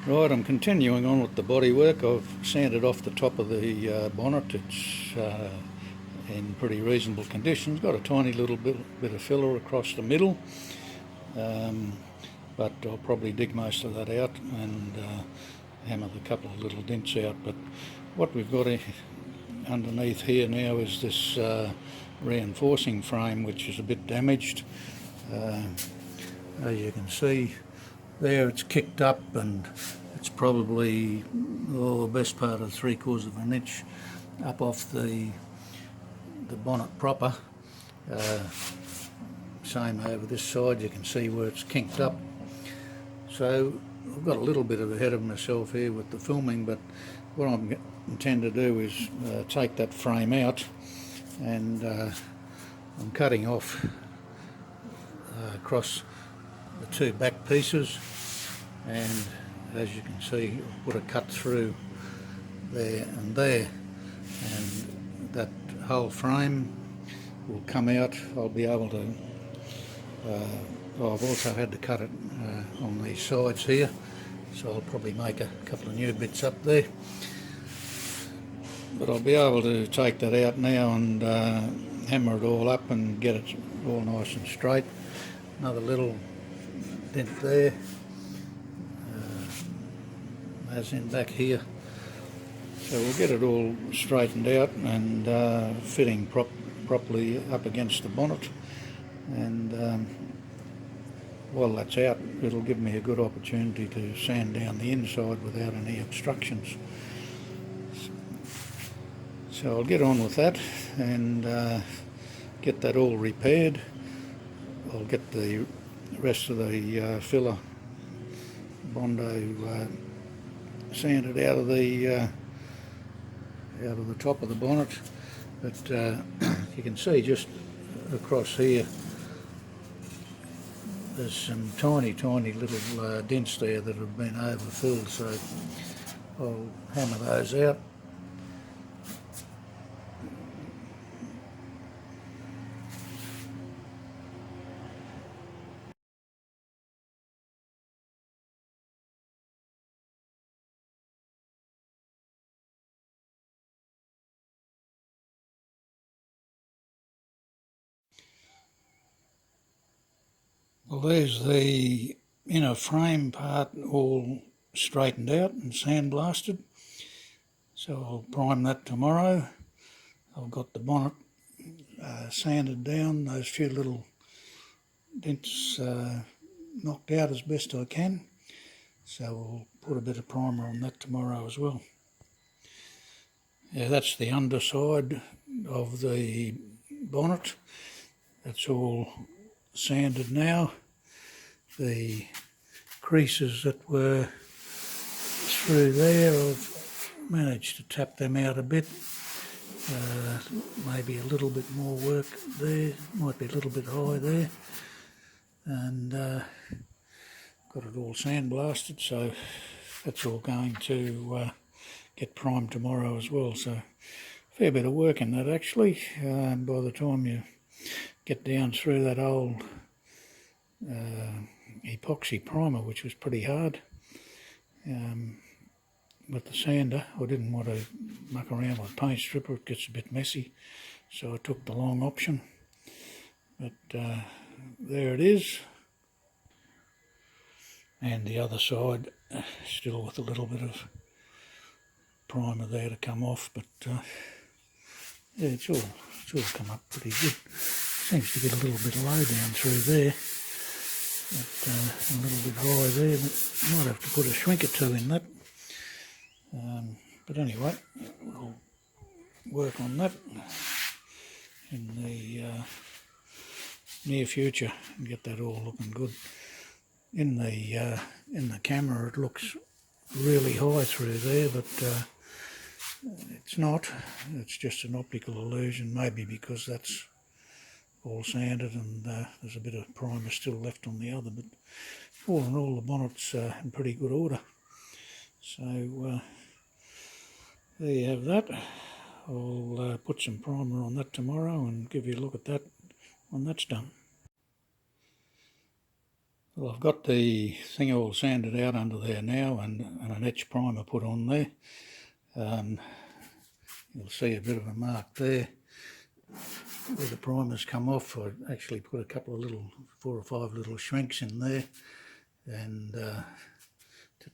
Right, I'm continuing on with the bodywork. I've sanded off the top of the bonnet. It's in pretty reasonable conditions. Got a tiny little bit of filler across the middle, but I'll probably dig most of that out and hammer the couple of little dents out. But what we've got underneath here now is this reinforcing frame, which is a bit damaged. As you can see there, it's kicked up and it's probably the best part of 3/4 of an inch up off the bonnet proper. Same over this side, you can see where it's kinked up. So I've got a little bit ahead of myself here with the filming, but what I intend to do is take that frame out, and I'm cutting off across the two back pieces, and as you can see, I'll put a cut through there and there, and that whole frame will come out. I'll be able to I've also had to cut it on these sides here, so I'll probably make a couple of new bits up there, but I'll be able to take that out now and hammer it all up and get it all nice and straight. Another little dent there, as in back here. So we'll get it all straightened out and fitting properly up against the bonnet, and while that's out, it'll give me a good opportunity to sand down the inside without any obstructions. So I'll get on with that and get that all repaired. I'll get the rest of the filler Bondo sanded out of the top of the bonnet, but you can see just across here there's some tiny little dents there that have been overfilled, so I'll hammer those out. Well, there's the inner frame part all straightened out and sandblasted, so I'll prime that tomorrow. I've got the bonnet sanded down, those few little dents knocked out as best I can, so we'll put a bit of primer on that tomorrow as well. Yeah, that's the underside of the bonnet. That's all sanded now. The creases that were through there, I've managed to tap them out a bit. Maybe a little bit more work there, might be a little bit high there, and got it all sandblasted, so that's all going to get primed tomorrow as well. So fair bit of work in that actually. By the time you get down through that old epoxy primer, which was pretty hard, with the sander, I didn't want to muck around with paint stripper, it gets a bit messy, so I took the long option. But there it is, and the other side still with a little bit of primer there to come off, but yeah, it's all come up pretty good. Seems to get a little bit low down through there, but a little bit high there, but might have to put a shrink or two in that. But anyway, we'll work on that in the near future and get that all looking good. In the camera it looks really high through there, but it's not. It's just an optical illusion, maybe because that's all sanded and there's a bit of primer still left on the other, but all in all the bonnet's in pretty good order. So there you have that. I'll put some primer on that tomorrow and give you a look at that when that's done. Well, I've got the thing all sanded out under there now and an etch primer put on there. You'll see a bit of a mark there where the primer's come off. I actually put a couple of little 4 or 5 little shrinks in there and to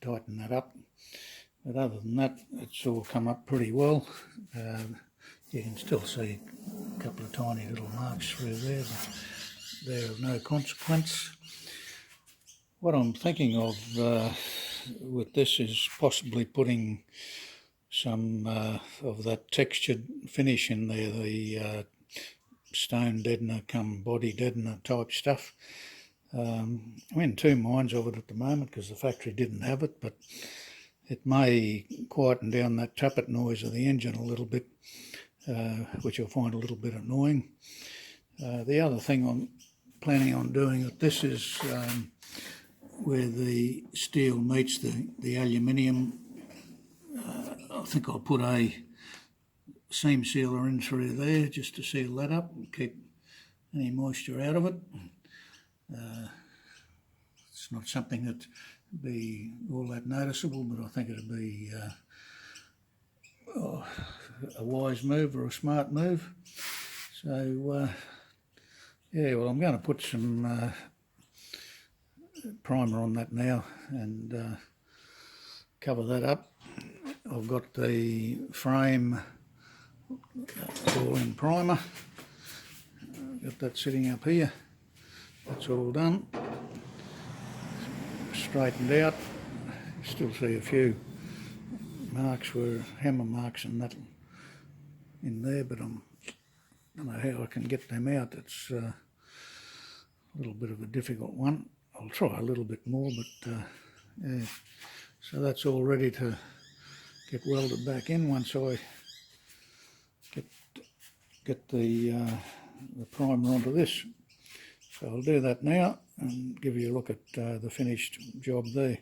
tighten that up. But other than that, it's all come up pretty well. You can still see a couple of tiny little marks through there, but they're of no consequence. What I'm thinking of with this is possibly putting some of that textured finish in there, the stone deadener come body deadener type stuff. I'm in 2 minds of it at the moment because the factory didn't have it, but it may quieten down that tappet noise of the engine a little bit, which I'll find a little bit annoying. The other thing I'm planning on doing with this is where the steel meets the aluminium. I think I'll put a seam sealer in through there just to seal that up and keep any moisture out of it. It's not something that would be all that noticeable, but I think it'd be a wise move or a smart move. So yeah, well, I'm going to put some primer on that now and cover that up. I've got the frame all in primer. Got that sitting up here. That's all done. Straightened out. Still see a few marks where hammer marks and that in there, but I don't know how I can get them out. It's a little bit of a difficult one. I'll try a little bit more, but yeah. So that's all ready to get welded back in once I get the primer onto this. So I'll do that now and give you a look at the finished job there.